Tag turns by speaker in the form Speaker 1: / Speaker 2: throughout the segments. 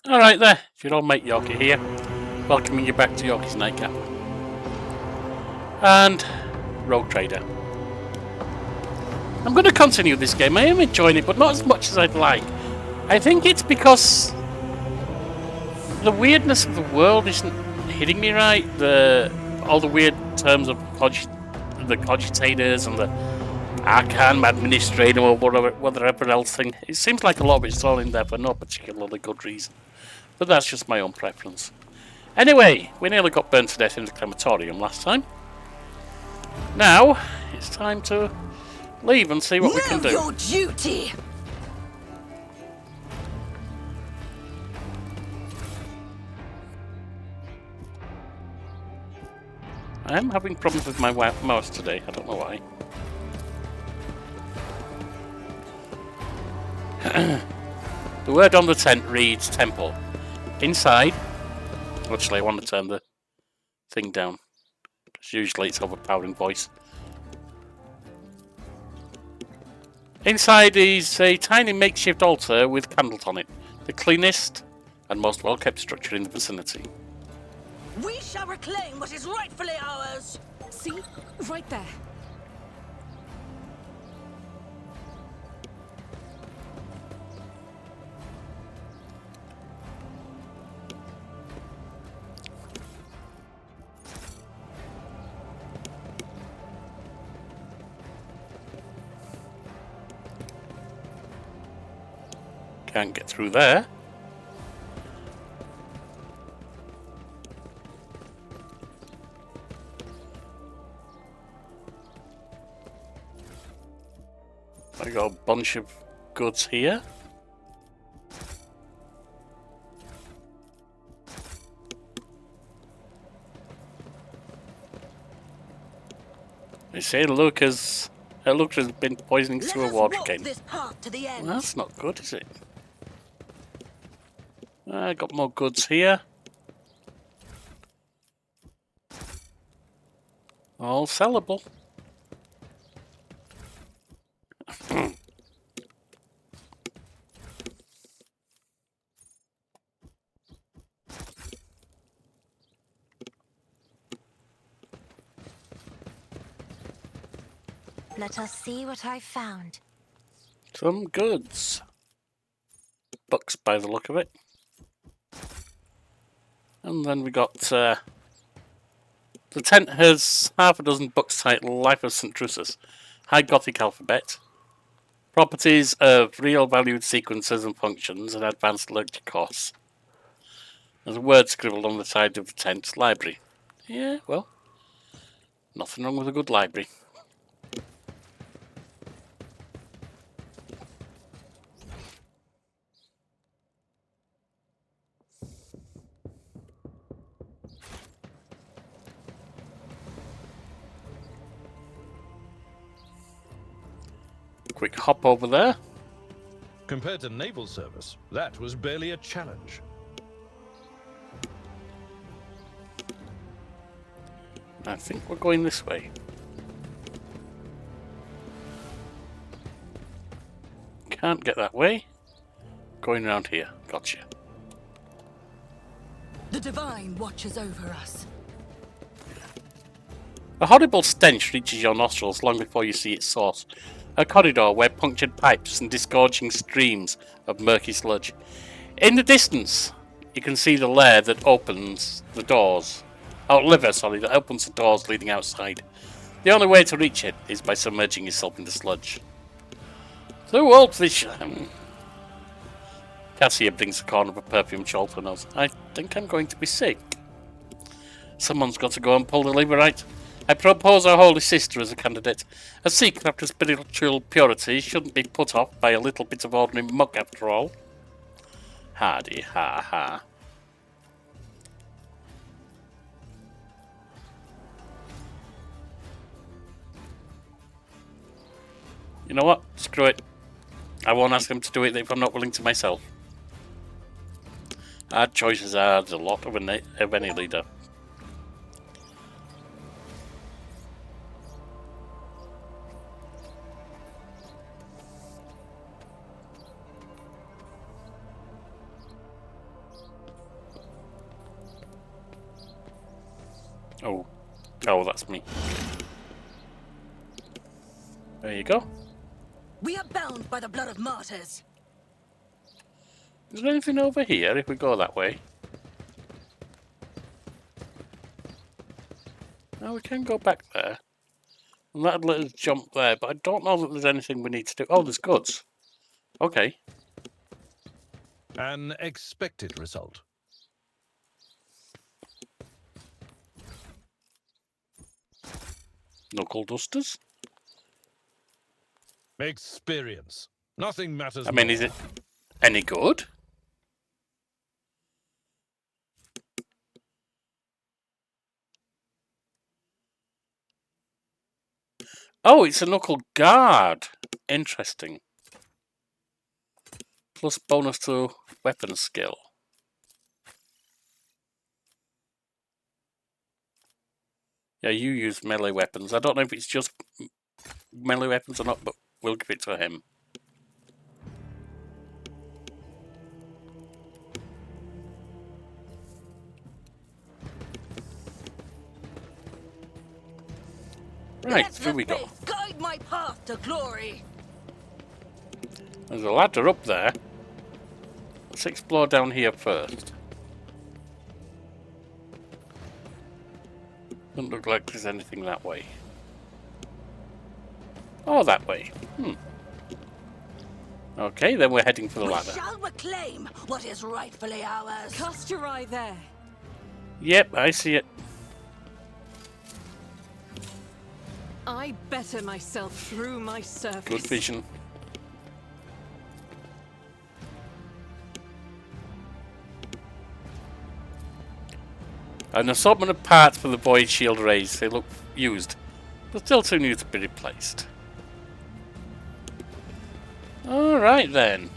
Speaker 1: Alright there, it's your old mate Yorkie here, welcoming you back to Yorkie's Nightcap. And Rogue Trader. I'm going to continue this game. I am enjoying it, but not as much as I'd like. I think it's because the weirdness of the world isn't hitting me right. All the weird terms of the cogitators and the Arcanum Administrator or whatever else thing. It seems like a lot of it's all in there for no particularly good reason. But that's just my own preference. Anyway, we nearly got burnt to death in the crematorium last time. Now, it's time to leave and see what we can do.
Speaker 2: Your duty!
Speaker 1: I am having problems with my mouse today, I don't know why. The word on the tent reads temple. Inside, actually I want to turn the thing down, because usually it's overpowering voice. Inside is a tiny makeshift altar with candles on it. The cleanest and most well-kept structure in the vicinity.
Speaker 2: We shall reclaim what is rightfully ours!
Speaker 3: See? Right there.
Speaker 1: Can't get through there. I got a bunch of goods here. They say Luke has been poisoning through a water cane.
Speaker 2: This path to the end.
Speaker 1: Well, that's not good, is it? I got more goods here. All sellable.
Speaker 4: Let us see what I found.
Speaker 1: Some goods. Books by the look of it. And then we got the tent has half a dozen books titled Life of St. Drusus, High Gothic Alphabet, Properties of Real Valued Sequences and Functions, and Advanced Lecture Course. There's a word scribbled on the side of the tent, library. Yeah, well, nothing wrong with a good library. Quick hop over there.
Speaker 5: Compared to naval service, that was barely a challenge.
Speaker 1: I think we're going this way. Can't get that way. Going around here. Gotcha.
Speaker 3: The Divine watches over us.
Speaker 1: A horrible stench reaches your nostrils long before you see its source. A corridor where punctured pipes and disgorging streams of murky sludge. In the distance, you can see the lair that opens the doors. That opens the doors leading outside. The only way to reach it is by submerging yourself in the sludge. Through all this... Cassia brings a corner of a perfume shawl to her nose. I think I'm going to be sick. Someone's got to go and pull the lever, right? I propose our Holy Sister as a candidate. A seeker after spiritual purity shouldn't be put off by a little bit of ordinary muck after all. Hardy, ha ha. You know what? Screw it. I won't ask him to do it if I'm not willing to myself. Hard choices are the lot of any leader. Oh. Oh, that's me. There you go.
Speaker 2: We are bound by the blood of martyrs.
Speaker 1: Is there anything over here if we go that way? No, we can go back there. And that'd let us jump there, but I don't know that there's anything we need to do. Oh, there's goods. Okay.
Speaker 5: An expected result.
Speaker 1: Knuckle dusters.
Speaker 5: Experience. Nothing matters
Speaker 1: I mean,
Speaker 5: more.
Speaker 1: is it any good? Oh, it's a knuckle guard. Interesting. Plus bonus to weapon skill. Yeah, you use melee weapons. I don't know if it's just melee weapons or not, but we'll give it to him. Right,
Speaker 2: Let
Speaker 1: here
Speaker 2: the
Speaker 1: we go.
Speaker 2: faith guide my path to glory.
Speaker 1: There's a ladder up there. Let's explore down here first. Doesn't look like there's anything that way. Oh, that way. Okay, then we're heading for the
Speaker 2: We
Speaker 1: ladder.
Speaker 2: shall reclaim what is rightfully ours.
Speaker 3: Cast your eye there.
Speaker 1: Yep, I see it.
Speaker 3: I better myself through my service.
Speaker 1: Good vision. An assortment of parts for the void shield rays. They look used, but still too new to be replaced. Alright then.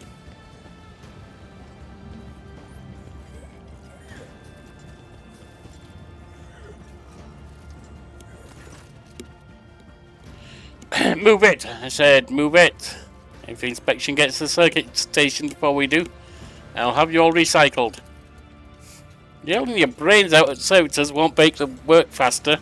Speaker 1: Move it! I said move it. If the inspection gets to the circuit station before we do, I'll have you all recycled. Yelling your brains out at servitors won't make them work faster.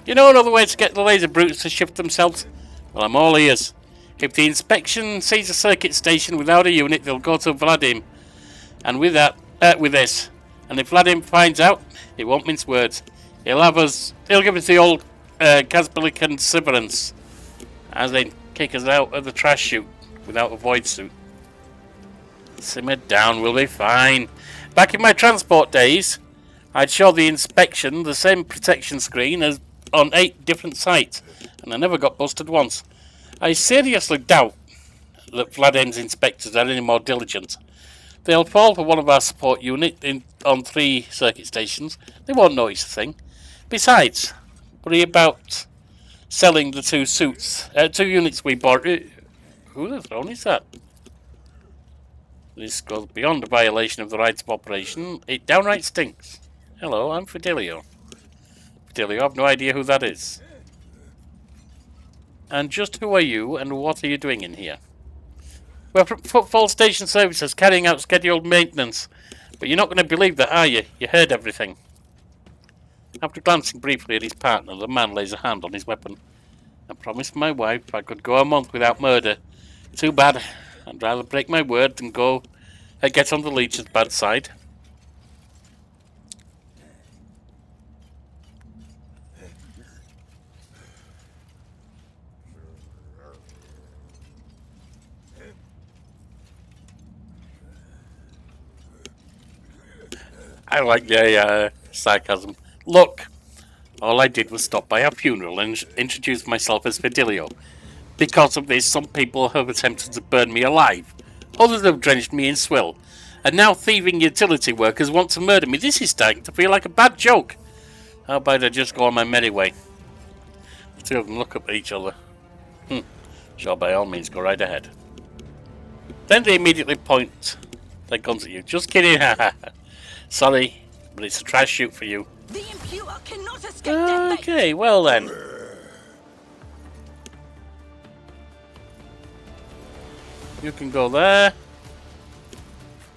Speaker 1: You know another way to get the laser brutes to shift themselves? Well, I'm all ears. If the inspection sees a circuit station without a unit, they'll go to Vladim. And with that, with this. And if Vladim finds out, he won't mince words. He'll give us the old Casbelican severance. As they kick us out of the trash chute without a void suit. Simmer down, we'll be fine. Back in my transport days, I'd show the inspection the same protection screen as on 8 different sites, and I never got busted once. I seriously doubt that Vladim's inspectors are any more diligent. They'll fall for one of our support unit on 3 circuit stations. They won't notice a thing. Besides, worry about selling the 2 units we bought. Who the throne is that? This goes beyond a violation of the rights of operation. It downright stinks. Hello, I'm Fidelio. Fidelio, I've no idea who that is. And just who are you, and what are you doing in here? We're from Footfall Station Services, carrying out scheduled maintenance. But you're not going to believe that, are you? You heard everything. After glancing briefly at his partner, the man lays a hand on his weapon. I promised my wife I could go a month without murder. Too bad. I'd rather break my word than get on the leech's bad side. I like the sarcasm. Look, all I did was stop by our funeral and introduce myself as Fidelio. Because of this, some people have attempted to burn me alive. Others have drenched me in swill. And now thieving utility workers want to murder me. This is starting to feel like a bad joke. How about I just go on my merry way? The 2 of them look up at each other. Sure, by all means, go right ahead. Then they immediately point their guns at you. Just kidding, Sorry, but it's a trash chute for you.
Speaker 2: The impure cannot escape their fate.
Speaker 1: Okay, well then. You can go there.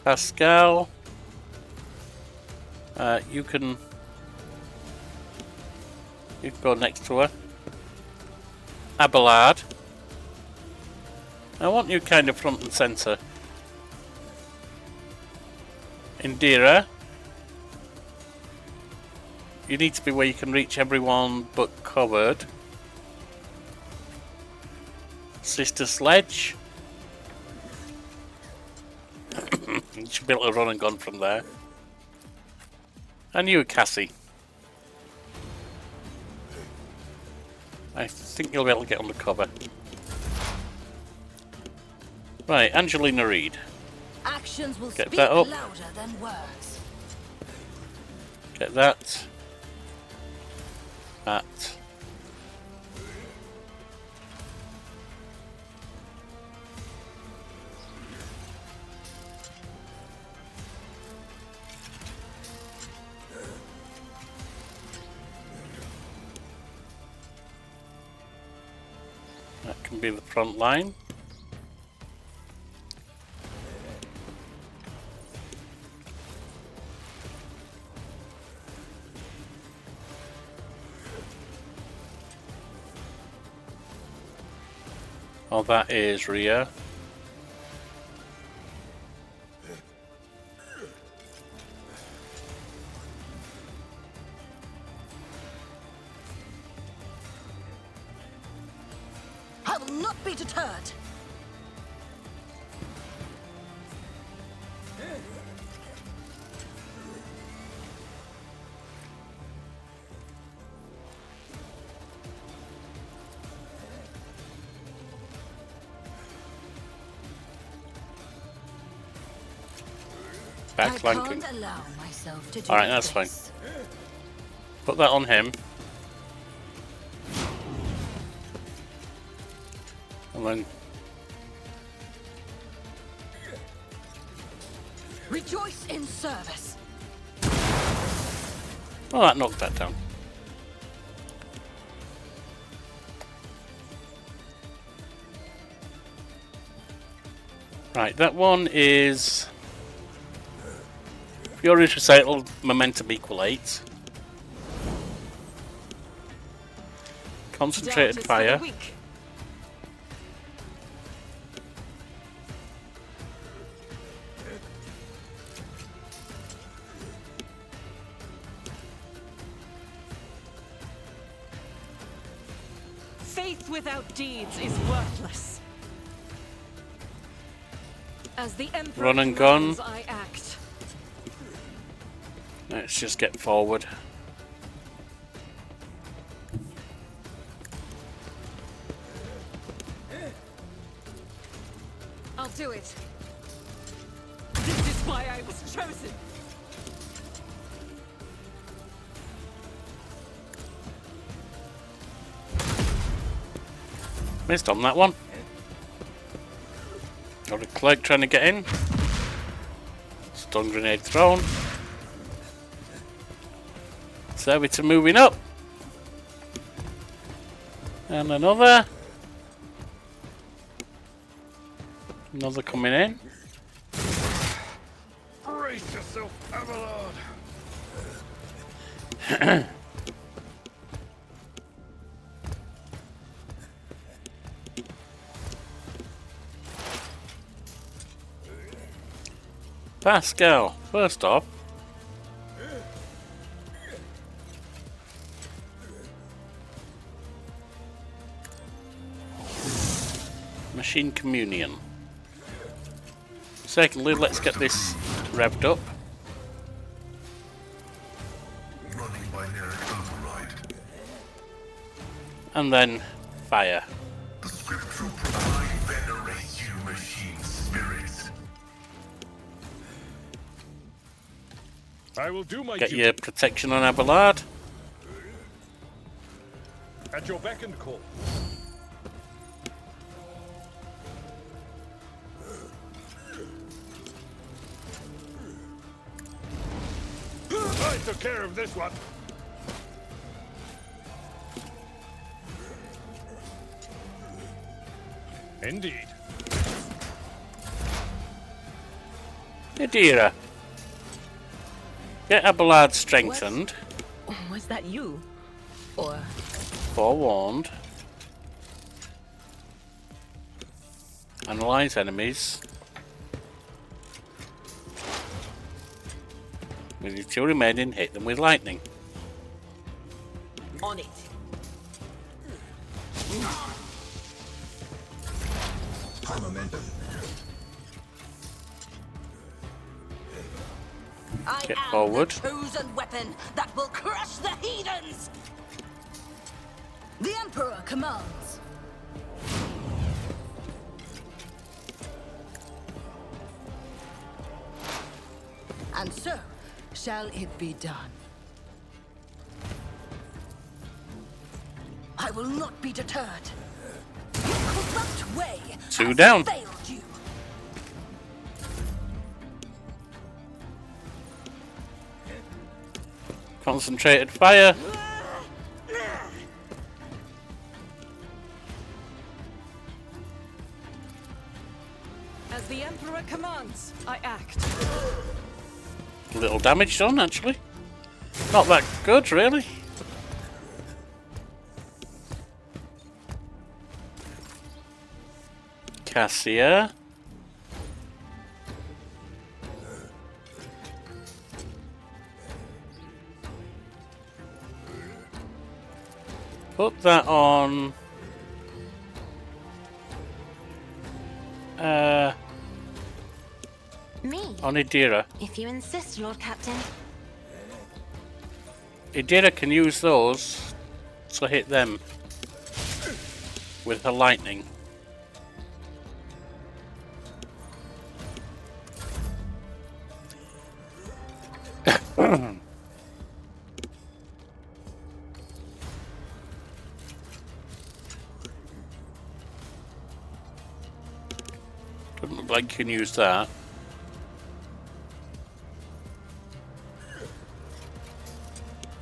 Speaker 1: Pascal. You can You can go next to her. Abelard. I want you kind of front and centre. Indira. You need to be where you can reach everyone but covered. Sister Sledge. You should be able to run and gun from there. And you, Cassie. I think you'll be able to get under cover. Right, Angelina Reid.
Speaker 2: Actions will
Speaker 1: Get
Speaker 2: speak
Speaker 1: that up.
Speaker 2: louder than words.
Speaker 1: Get that. That. That can be the front line. Oh, that is Rhea.
Speaker 2: I will not be deterred.
Speaker 1: Back
Speaker 2: I
Speaker 1: flanking.
Speaker 2: can't allow myself to do
Speaker 1: Alright, that's fine.
Speaker 2: this.
Speaker 1: Put that on him. And then
Speaker 2: Rejoice in service.
Speaker 1: oh, that knocked that down. Right, that one is Furious Recital, Momentum equal 8. Concentrated
Speaker 3: Doubt is for the
Speaker 1: fire.
Speaker 3: weak. Faith without deeds is worthless. As the Emperor
Speaker 1: Run and gun.
Speaker 3: commands, I act.
Speaker 1: Let's just get forward.
Speaker 3: I'll do it. This is why I was chosen.
Speaker 1: Missed on that one. Got a clerk trying to get in. Stun grenade thrown. Servitor moving up. And another. Another coming in.
Speaker 5: Brace yourself, Abelard.
Speaker 1: Pascal, first off. Machine Communion. Secondly, let's get this revved up.
Speaker 6: Running binary override.
Speaker 1: And then fire.
Speaker 6: The scriptural I venerate you, machine spirits.
Speaker 5: I will do my
Speaker 1: Get
Speaker 5: duty
Speaker 1: your protection on Abelard.
Speaker 5: at your beck and call. I took care of this one. Indeed.
Speaker 1: Adira. Get Abelard strengthened.
Speaker 3: Was that you?
Speaker 2: Or
Speaker 1: Forewarned. Analyze enemies. With your two remaining, hit them with lightning.
Speaker 2: on it.
Speaker 6: Momentum.
Speaker 2: I
Speaker 1: Get
Speaker 2: am
Speaker 1: forward.
Speaker 2: the chosen weapon that will crush the heathens. The Emperor commands. And so shall it be done. I will not be deterred. Your corrupt way
Speaker 1: Two
Speaker 2: has
Speaker 1: down.
Speaker 2: failed you.
Speaker 1: Concentrated fire.
Speaker 3: As the Emperor commands, I act.
Speaker 1: Little damage done, actually. Not that good, really. Cassia. Put that on.
Speaker 4: Me,
Speaker 1: On Idira.
Speaker 4: if you insist, Lord Captain.
Speaker 1: Idira can use those to hit them with her lightning. Doesn't look like you can use that.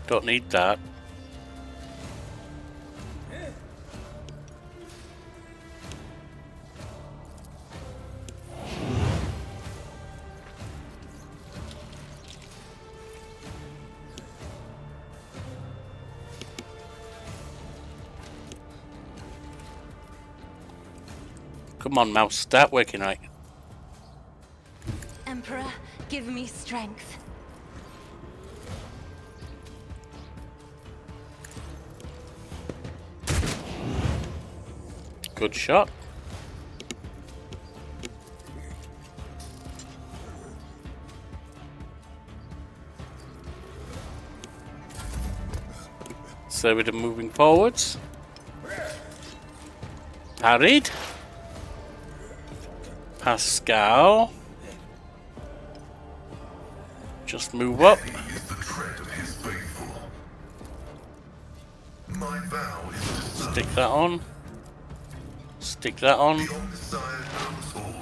Speaker 1: Don't need that. Come on, mouse, start working right.
Speaker 4: Emperor, give me strength.
Speaker 1: Good shot. So with them moving forwards. Parried. Pascal. Just move up.
Speaker 6: He is the tread of his faithful. My vow is to serve.
Speaker 1: Stick that on. Stick that on.
Speaker 6: The Omnissiah knows all,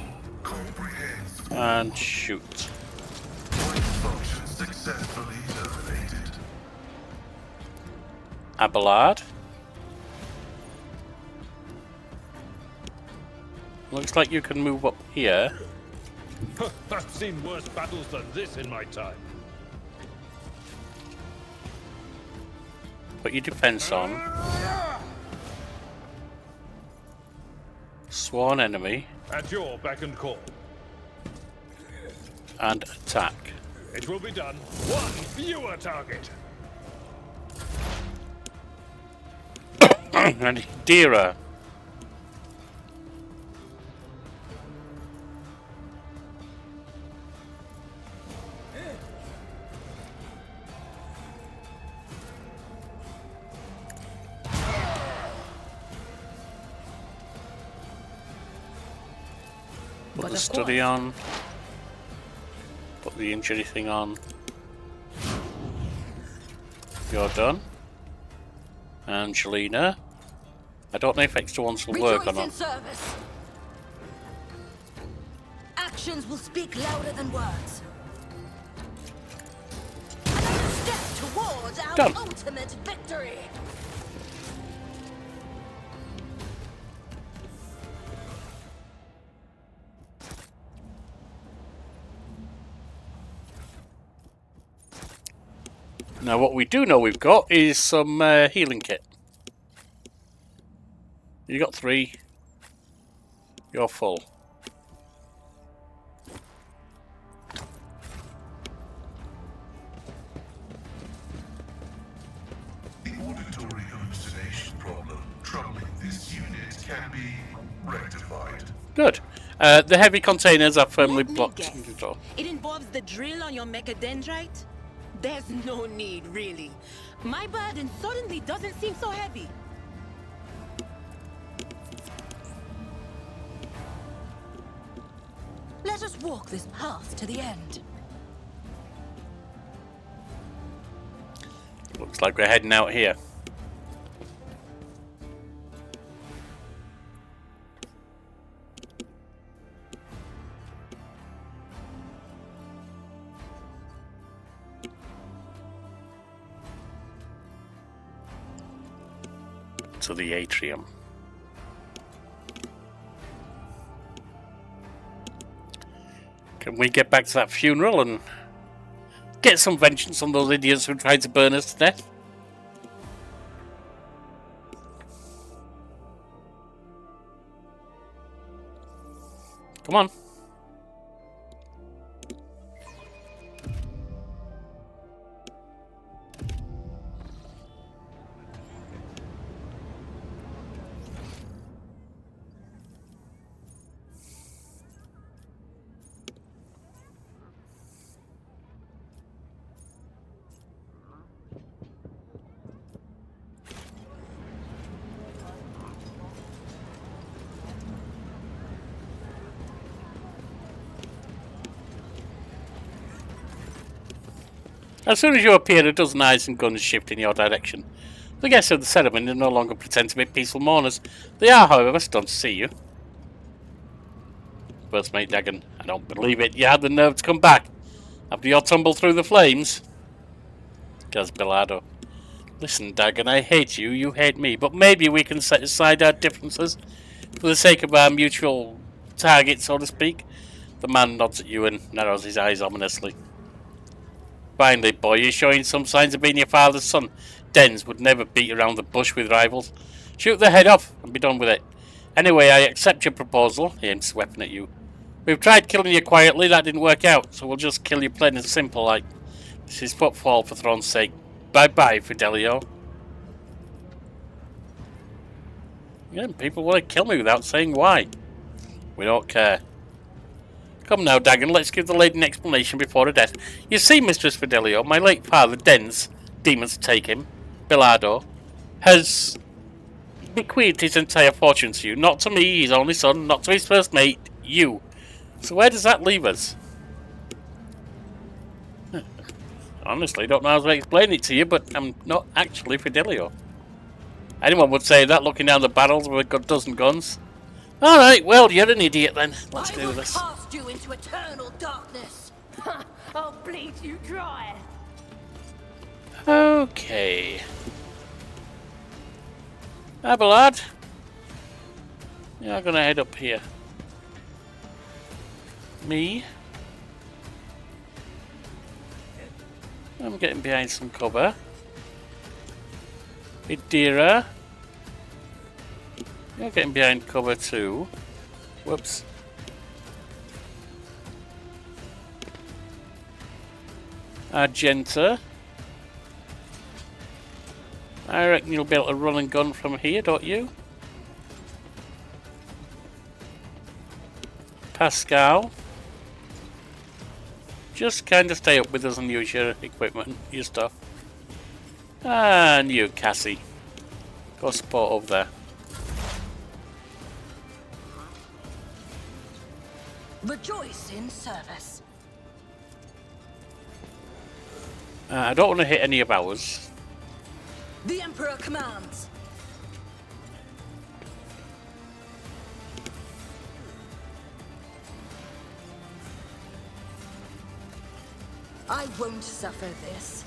Speaker 6: comprehends all.
Speaker 1: And shoot.
Speaker 6: Point function successfully terminated.
Speaker 1: Abelard. Looks like you can move up here.
Speaker 5: I've seen worse battles than this in my time.
Speaker 1: Put your defense on. Sworn enemy.
Speaker 5: At your beck and call.
Speaker 1: And attack.
Speaker 5: It will be done. One fewer target.
Speaker 1: And Dira. Put the study on. Put the injury thing on. You're done. Angelina. I don't know if extra ones will work or
Speaker 2: Rejoice in
Speaker 1: not.
Speaker 2: service. Actions will speak louder than words. Another step towards our
Speaker 1: Done.
Speaker 2: ultimate victory.
Speaker 1: Now, what we do know we've got is some healing kit. You got 3. You're full.
Speaker 6: The auditory hallucination problem troubling this unit can be rectified.
Speaker 1: Good. The heavy containers are firmly
Speaker 3: Let me
Speaker 1: blocked
Speaker 3: guess.
Speaker 1: in the door.
Speaker 3: It involves the drill on your mechadendrite? There's no need, really. My burden suddenly doesn't seem so heavy.
Speaker 2: Let us walk this path to the end.
Speaker 1: Looks like we're heading out here. To the atrium. Can we get back to that funeral and get some vengeance on those idiots who tried to burn us to death? Come on. As soon as you appear, a dozen eyes and guns shift in your direction. The guests of the ceremony no longer pretend to be peaceful mourners. They are, however, stunned to see you. First mate Dagon, I don't believe it. You had the nerve to come back after your tumble through the flames. Goes Bilardo. Listen, Dagon, I hate you, you hate me, but maybe we can set aside our differences for the sake of our mutual target, so to speak. The man nods at you and narrows his eyes ominously. Finally, boy, you're showing some signs of being your father's son. Dens would never beat around the bush with rivals. Shoot their head off and be done with it. Anyway, I accept your proposal. He aims his weapon at you. We've tried killing you quietly, that didn't work out, so we'll just kill you plain and simple like. This is footfall for throne's sake. Bye-bye, Fidelio. Yeah, people want to kill me without saying why. We don't care. Come now, Dagon, let's give the lady an explanation before her death. You see, Mistress Fidelio, my late father, Dens, demons to take him, Bilardo, has bequeathed his entire fortune to you. Not to me, his only son, not to his first mate, you. So where does that leave us? Honestly, don't know how to explain it to you, but I'm not actually Fidelio. Anyone would say that looking down the barrels with a dozen guns. Alright, well, you're an idiot then. Let's do this.
Speaker 2: I will cast you into eternal darkness.
Speaker 3: I'll bleed you dry.
Speaker 1: Okay. Abelard. Yeah, I'm gonna head up here. Me. I'm getting behind some cover. Idira. You're getting behind cover too. Whoops. Argenta. I reckon you'll be able to run and gun from here, don't you? Pascal. Just kind of stay up with us and use your equipment, your stuff. And you, Cassie. Go support over there.
Speaker 2: Rejoice in service.
Speaker 1: I don't want to hit any of ours.
Speaker 2: The Emperor commands. I won't suffer this.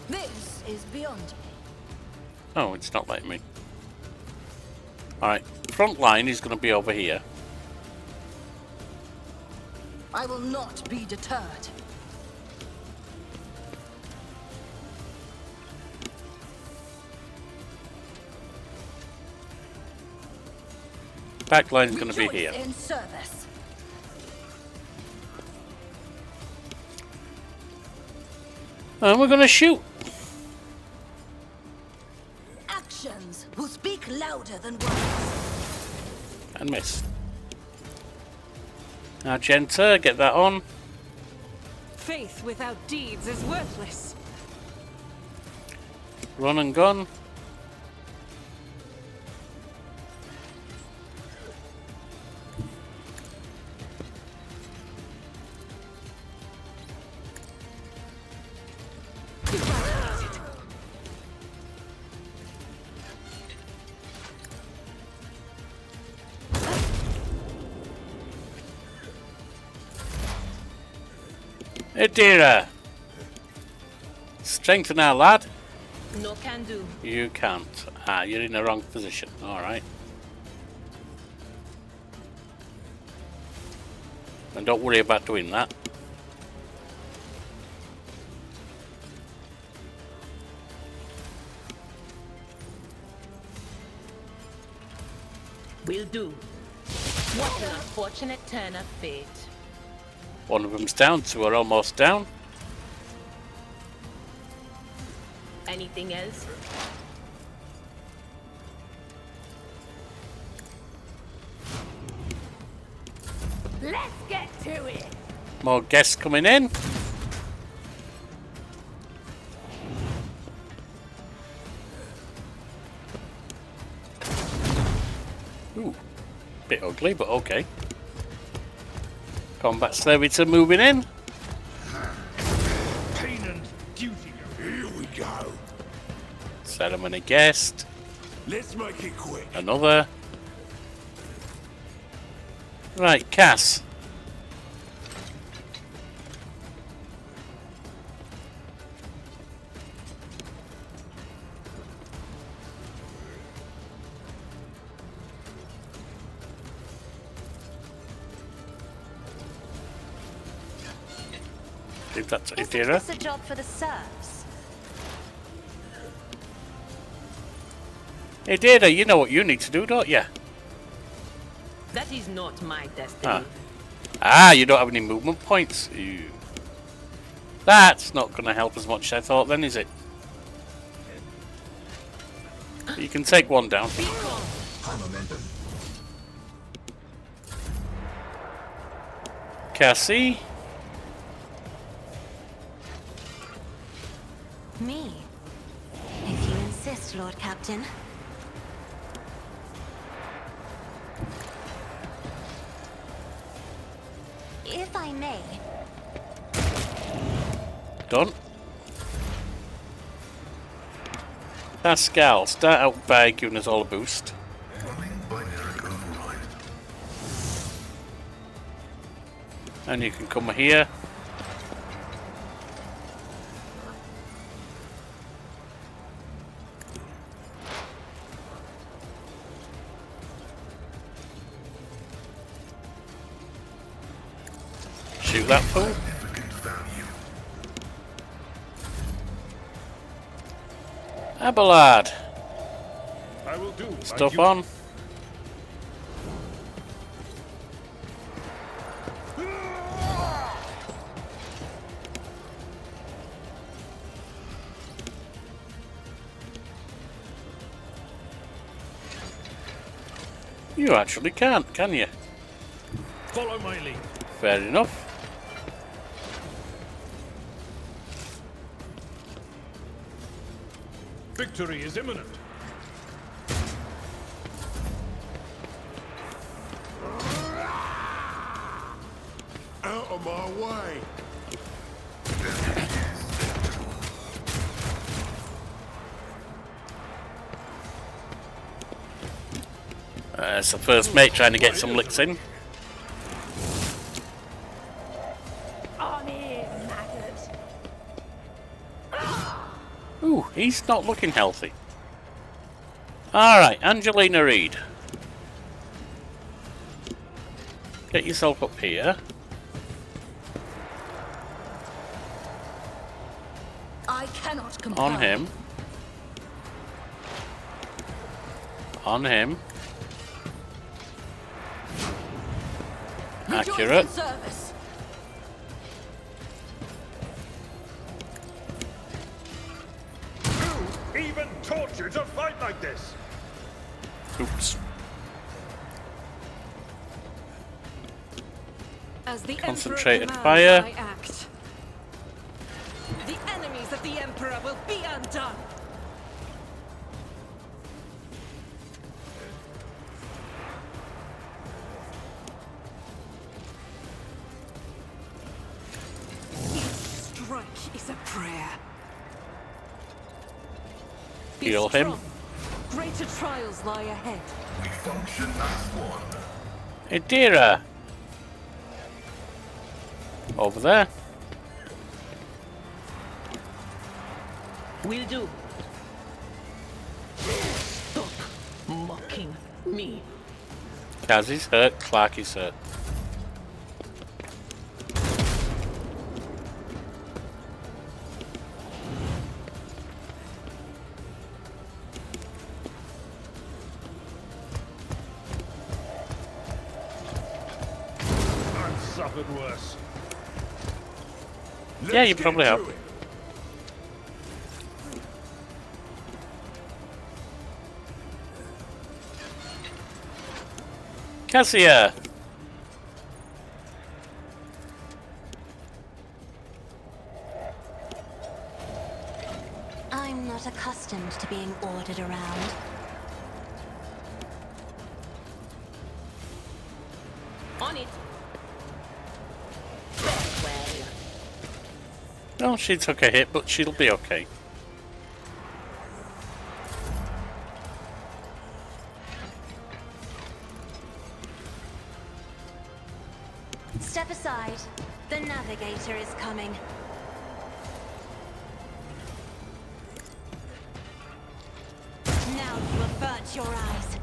Speaker 2: This is beyond me.
Speaker 1: Oh, it's not letting me. Alright, front line is going to be over here.
Speaker 2: I will not be deterred.
Speaker 1: Backline's going to be
Speaker 2: Rejoice
Speaker 1: here.
Speaker 2: in service.
Speaker 1: And we're going to shoot.
Speaker 2: Actions will speak louder than words.
Speaker 1: And miss. Argenta, get that on.
Speaker 3: Faith without deeds is worthless.
Speaker 1: Run and gun. Adira. Strengthen our lad.
Speaker 3: No can do.
Speaker 1: You can't. Ah, you're in the wrong position. Alright. And don't worry about doing that.
Speaker 3: Will do. What an unfortunate turn of fate.
Speaker 1: One of them's down, two are almost down.
Speaker 3: Anything else?
Speaker 2: Let's get to it.
Speaker 1: More guests coming in. Ooh, bit ugly, but okay. Combat servitor moving in.
Speaker 5: Pain and duty.
Speaker 7: Here we go.
Speaker 1: Ceremony guest.
Speaker 7: Let's make it quick.
Speaker 1: Another. Right, Cass. If that's
Speaker 4: Isn't
Speaker 1: Adira.
Speaker 4: this a job for the serfs?
Speaker 1: Adira, you know what you need to do, don't you?
Speaker 3: That is not my destiny.
Speaker 1: Ah, you don't have any movement points. Ew. That's not going to help as much as I thought then, is it? You can take one down. Cassie.
Speaker 4: Me. If you insist, Lord Captain. If I may.
Speaker 1: Done. Pascal, start out by giving us all a boost.
Speaker 6: Running binaric override.
Speaker 1: And you can come here. Shoot that fool.
Speaker 6: Significant value.
Speaker 1: Abelard.
Speaker 5: I will do. my
Speaker 1: Stuff
Speaker 5: duty.
Speaker 1: on. You actually can't, can you?
Speaker 5: Follow my lead.
Speaker 1: Fair enough.
Speaker 5: Victory is imminent.
Speaker 7: Out of my way.
Speaker 1: It's the first mate trying to get some licks in.
Speaker 2: On in, maggot.
Speaker 1: Ooh, he's not looking healthy. Alright, Angelina Reid. Get yourself up here.
Speaker 2: I cannot comply.
Speaker 1: On him. On him. Accurate.
Speaker 2: Service.
Speaker 5: Who even taught you to fight like this?
Speaker 1: Oops.
Speaker 3: As the
Speaker 1: Concentrated
Speaker 3: Emperor
Speaker 1: fire.
Speaker 3: commands, I act. The enemies of the Emperor will be undone. Each strike is a prayer. Be
Speaker 1: Heal him.
Speaker 3: strong. Greater trials lie ahead.
Speaker 6: We function as one.
Speaker 1: Adira. Over there.
Speaker 3: Will do. Stop mocking me.
Speaker 1: Kaz is hurt, Clark is hurt.
Speaker 5: I've suffered worse.
Speaker 1: Yeah, you
Speaker 7: Let's
Speaker 1: probably
Speaker 7: get
Speaker 1: have.
Speaker 7: to it.
Speaker 1: Cassia.
Speaker 4: I'm not accustomed to being ordered around.
Speaker 3: On it. Farewell.
Speaker 1: Oh, she took a hit, but she'll be okay.
Speaker 4: Step aside. The navigator is coming. Now you avert your eyes.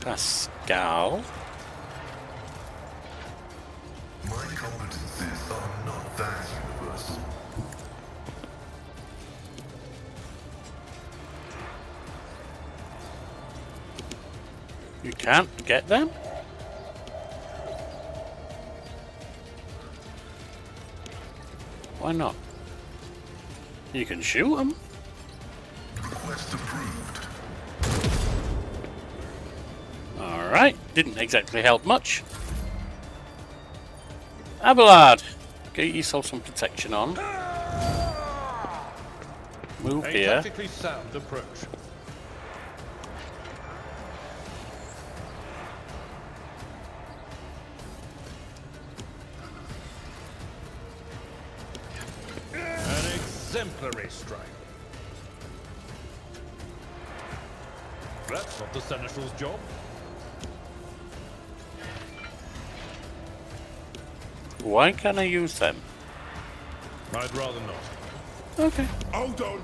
Speaker 1: Pascal.
Speaker 6: My competencies are not that universal.
Speaker 1: You can't get them? Why not? You can shoot them.
Speaker 6: Request approved.
Speaker 1: Alright, didn't exactly help much. Abelard, get yourself some protection on. Move
Speaker 5: A
Speaker 1: here.
Speaker 5: tactically sound approach. An exemplary strike. That's not the Seneschal's job.
Speaker 1: Why can't I use them?
Speaker 5: I'd rather not.
Speaker 1: Okay.
Speaker 7: Hold on.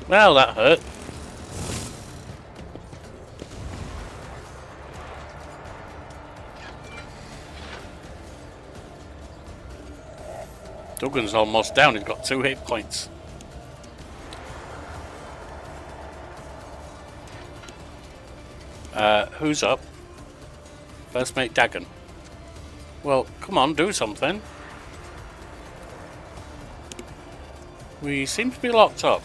Speaker 1: Well, that hurt. Duggan's almost down, he's got 2 hit points. Who's up? First mate Dagon. Well, come on, do something. We seem to be locked up.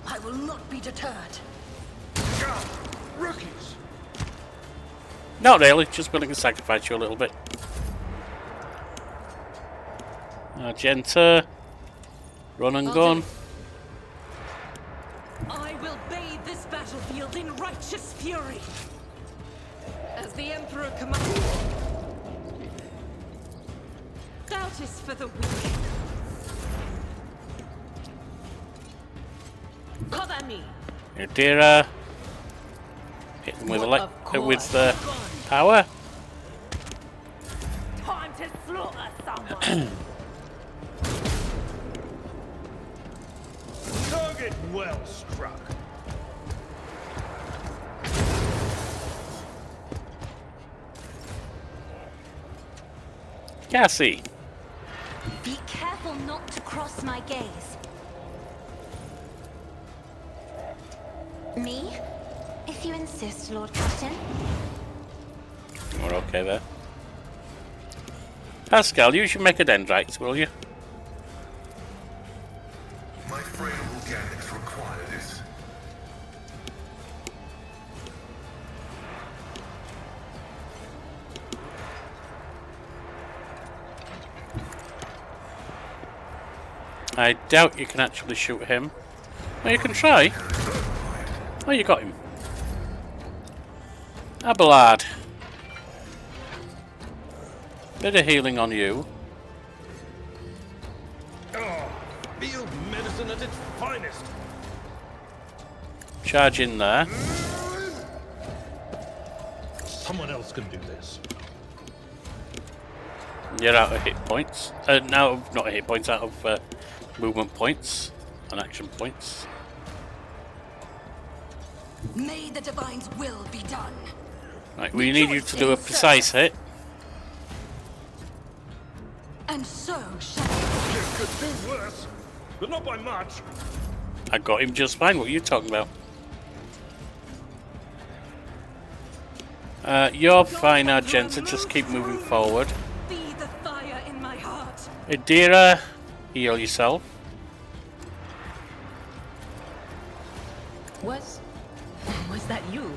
Speaker 2: I will not be deterred.
Speaker 5: Rookies!
Speaker 1: Not really, just willing to sacrifice you a little bit. Argenta. Run and gun.
Speaker 3: I will bathe this battlefield in righteous fury. As the Emperor commands. Doubt is for the weak. Cover me.
Speaker 1: Adira. Hit them with the power.
Speaker 3: Time to slaughter someone.
Speaker 5: Target well struck.
Speaker 1: Cassie.
Speaker 4: Be careful not to cross my gaze. Me? If you insist, Lord Captain.
Speaker 1: We're okay there. Pascal, use your mechadendrites, will you?
Speaker 6: My frail organics require this.
Speaker 1: I doubt you can actually shoot him. Well, you can try. Oh, you got him. Abelard. Bit of healing on you.
Speaker 5: Oh, field medicine at its finest.
Speaker 1: Charge in there.
Speaker 5: Someone else can do this.
Speaker 1: You're out of hit points. Now, not hit points, out of movement points and action points.
Speaker 2: May the Divine's will be done.
Speaker 1: Right, we need you to do a precise hit.
Speaker 2: And so shall
Speaker 5: It could do worse, but not by much.
Speaker 1: I got him just fine. What are you talking about? You're fine, Argenta. Just keep moving forward.
Speaker 3: Be the fire in my heart.
Speaker 1: Adira, heal yourself.
Speaker 3: Was that you?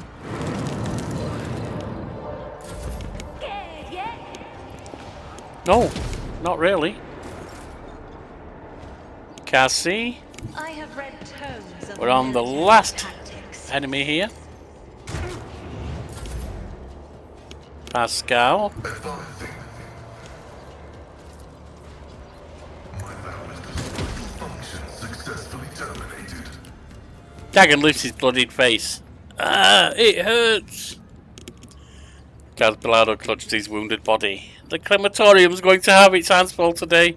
Speaker 1: No, not really. Cassie,
Speaker 4: I have read tomes of
Speaker 1: we're on the
Speaker 4: military
Speaker 1: last
Speaker 4: tactics.
Speaker 1: enemy here. Pascal.
Speaker 6: Advising. My valve function successfully terminated.
Speaker 1: Dagon lifts his bloodied face. Ah, it hurts. Galbalado clutched his wounded body. The crematorium's going to have its hands full today.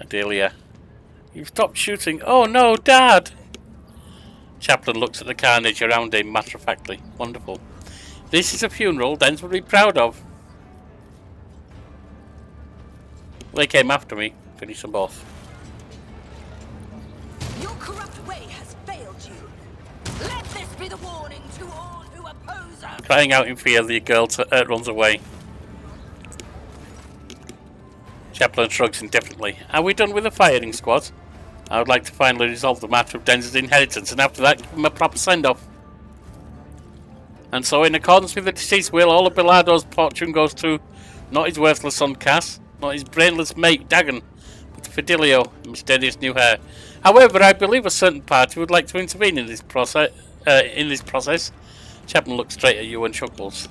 Speaker 1: Adelia. You've stopped shooting. Oh no, Dad! Chaplain looks at the carnage around him matter-of-factly. Wonderful. This is a funeral Dens would be proud of. They came after me. Finish them both.
Speaker 2: your corrupt way has failed you. Let this be the warning to all who oppose us.
Speaker 1: Crying out in fear, the girl runs away. Chaplain shrugs indifferently. Are we done with the firing squad? I would like to finally resolve the matter of Denz's inheritance, and after that give him a proper send-off. And so, in accordance with the deceased will, all of Bilardo's fortune goes to not his worthless son Cass, not his brainless mate Dagon, but Fidelio, a mysterious new heir. However, I believe a certain party would like to intervene in this process. Chapman looks straight at you and chuckles.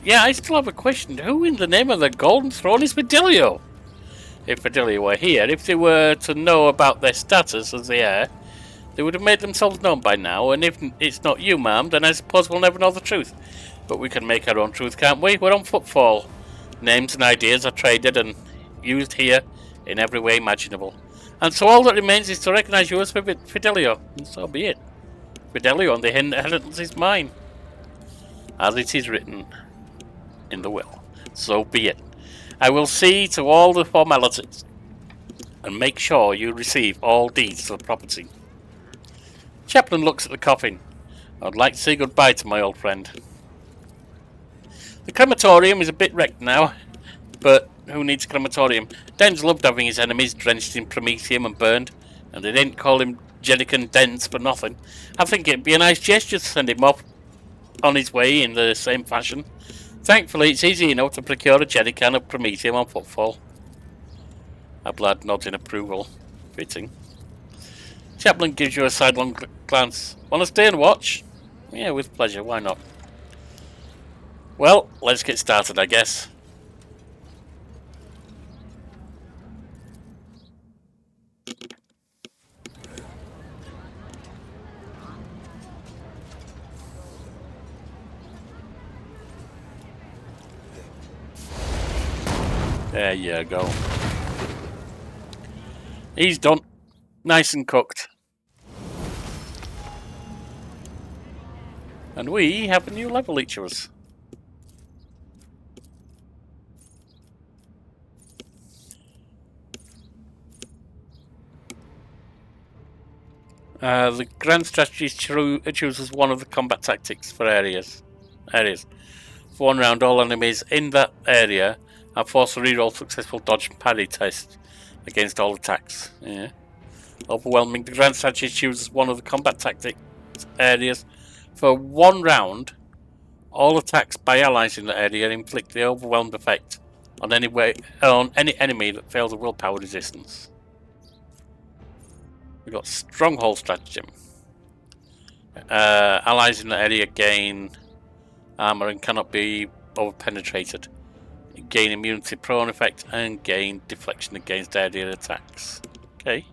Speaker 1: Yeah, I still have a question. Who in the name of the Golden Throne is Fidelio? If Fidelio were here, if they were to know about their status as the heir, they would have made themselves known by now, and if it's not you, ma'am, then I suppose we'll never know the truth. But we can make our own truth, can't we? We're on footfall. Names and ideas are traded and used here in every way imaginable. And so all that remains is to recognize you as Fidelio, and so be it. Fidelio and the inheritance is mine. As it is written in the will. So be it. I will see to all the formalities and make sure you receive all deeds to the property. Chaplain looks at the coffin. I'd like to say goodbye to my old friend. The crematorium is a bit wrecked now, but who needs a crematorium? Dens loved having his enemies drenched in promethium and burned, and they didn't call him Jedican Dens for nothing. I think it'd be a nice gesture to send him off on his way in the same fashion. Thankfully, it's easy enough to procure a Jedican of promethium on footfall. Ablad nods in approval. Fitting. Chaplain gives you a sidelong glance. Want to stay and watch? Yeah, with pleasure. Why not? Well, let's get started, I guess. There you go. He's done. Nice and cooked. And we have a new level, each of us. The grand strategy chooses one of the combat tactics for areas. For 1 round, all enemies in that area are forced to reroll successful dodge and parry tests against all attacks. Yeah. Overwhelming. The grand strategy chooses one of the combat tactics areas. For 1 round, all attacks by allies in the area inflict the overwhelmed effect on any enemy that fails a willpower resistance. We've got stronghold stratagem. Allies in the area gain armor and cannot be overpenetrated. Gain immunity prone effect and gain deflection against area attacks. Okay.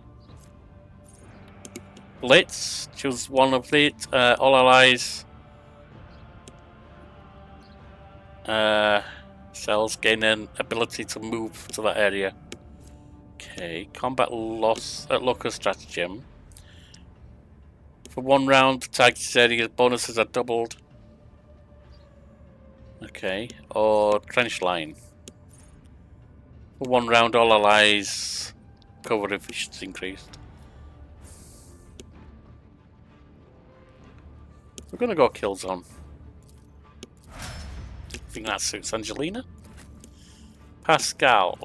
Speaker 1: Blitz. Choose one of it. All allies. Cells gain an ability to move to that area. Okay. Combat loss at local stratagem. For 1 round, the target's area bonuses are doubled. Okay. Or trench line. For 1 round, all allies cover efficiency increased. We're gonna go kill zone. I think that suits Angelina. Pascal.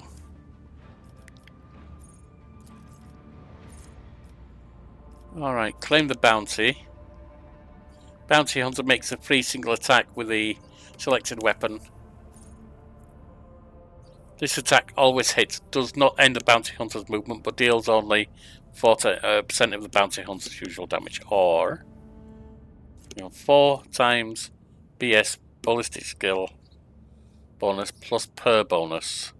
Speaker 1: Alright, claim the bounty. Bounty Hunter makes a free single attack with the selected weapon. This attack always hits, does not end the Bounty Hunter's movement, but deals only 40% of the Bounty Hunter's usual damage. Or 4 times BS ballistic skill bonus plus per bonus.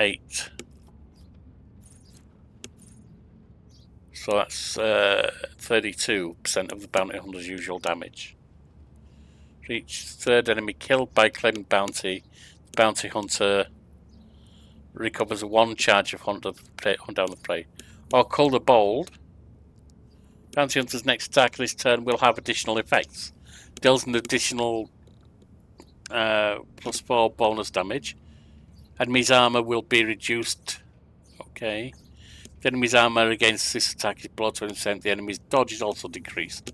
Speaker 1: Eight. So that's 32% of the Bounty Hunter's usual damage. For each 3rd enemy killed by claiming bounty, the Bounty Hunter recovers 1 charge of hunt down the prey. Or Cull the Bold. Bounty Hunter's next attack this turn will have additional effects. Deals an additional +4 bonus damage. Enemy's armor will be reduced. Okay. The enemy's armor against this attack is below 20%. The enemy's dodge is also decreased.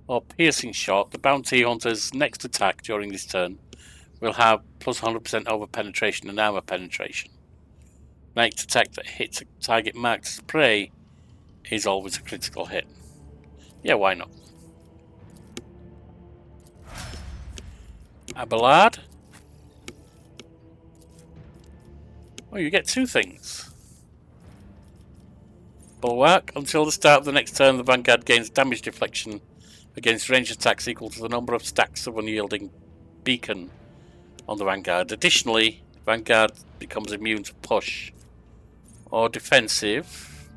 Speaker 1: Or Piercing Shot. The Bounty Hunter's next attack during this turn will have plus 100% over penetration and armor penetration. Next attack that hits a target marked as prey is always a critical hit. Yeah, why not? Abelard. Oh, you get 2 things. Bulwark. Until the start of the next turn, the Vanguard gains damage deflection against ranged attacks equal to the number of stacks of unyielding beacon on the Vanguard. Additionally, Vanguard becomes immune to push. Or defensive.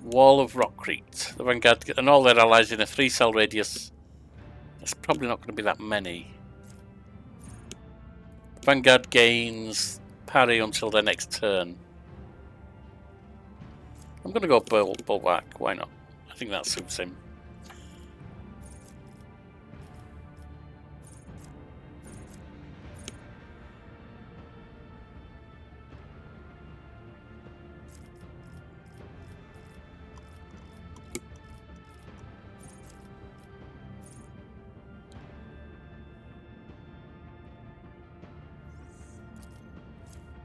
Speaker 1: Wall of Rockcrete. The Vanguard and all their allies in a 3-cell radius. There's probably not going to be that many. Vanguard gains parry until their next turn. I'm going to go Bulwark. Why not? I think that suits him.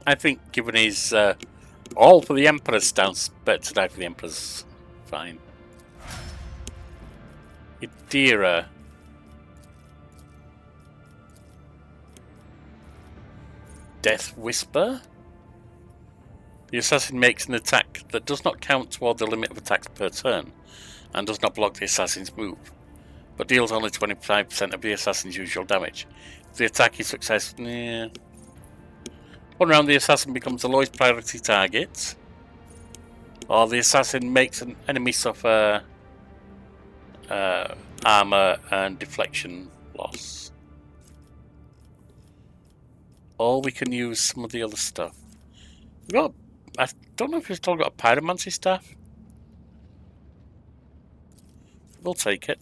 Speaker 1: I think given his all for the Emperor stance, better to die for the Emperor's fine. Idira. Death Whisper. The assassin makes an attack that does not count toward the limit of attacks per turn and does not block the assassin's move, but deals only 25% of the assassin's usual damage. If the attack is successful, 1 round the assassin becomes the lowest priority target, or the assassin makes an enemy suffer armor and deflection loss. or we can use some of the other stuff. We got. I don't know if we've still got a pyromancy staff. We'll take it.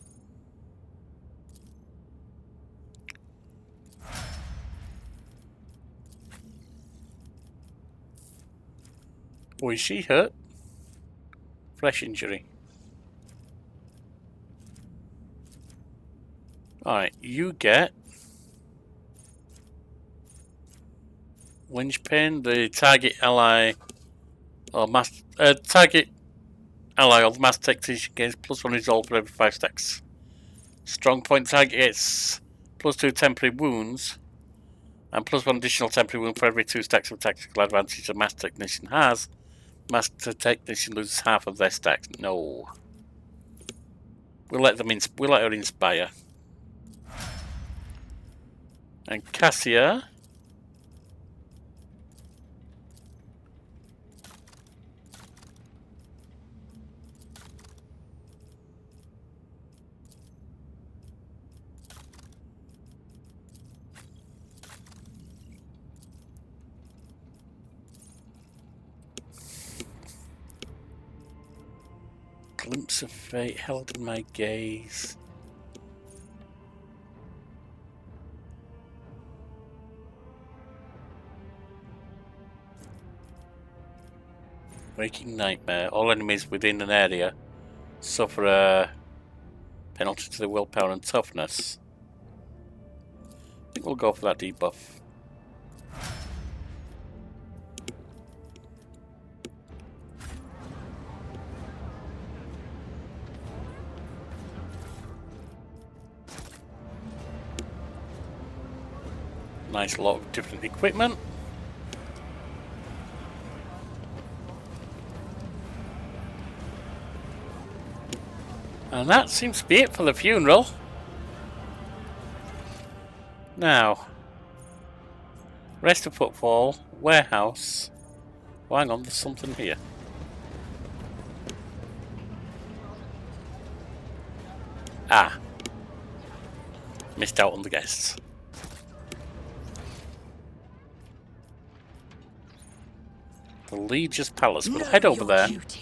Speaker 1: Oh, is she hurt? Flesh injury. Alright, you get Winchpin, the target ally or target ally or mass tactician gains +1 resolve for every 5 stacks. Strong point target gets +2 temporary wounds and +1 additional temporary wound for every 2 stacks of tactical advantage a mass technician has. Master technician loses half of their stacks. No. We'll let her inspire. And Cassia. Glimpse of fate held in my gaze. Waking nightmare. All enemies within an area suffer a penalty to the willpower and toughness. I think we'll go for that debuff. Nice lot of different equipment. And that seems to be it for the funeral. Now, rest of footfall, warehouse. Oh, hang on, there's something here. Ah. Missed out on the guests. The Legion's Palace. We'll head over there.
Speaker 2: Duty.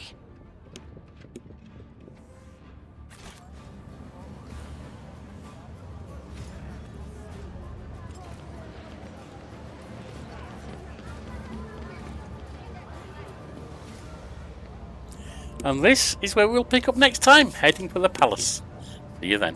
Speaker 1: And this is where we'll pick up next time, heading for the palace. See you then.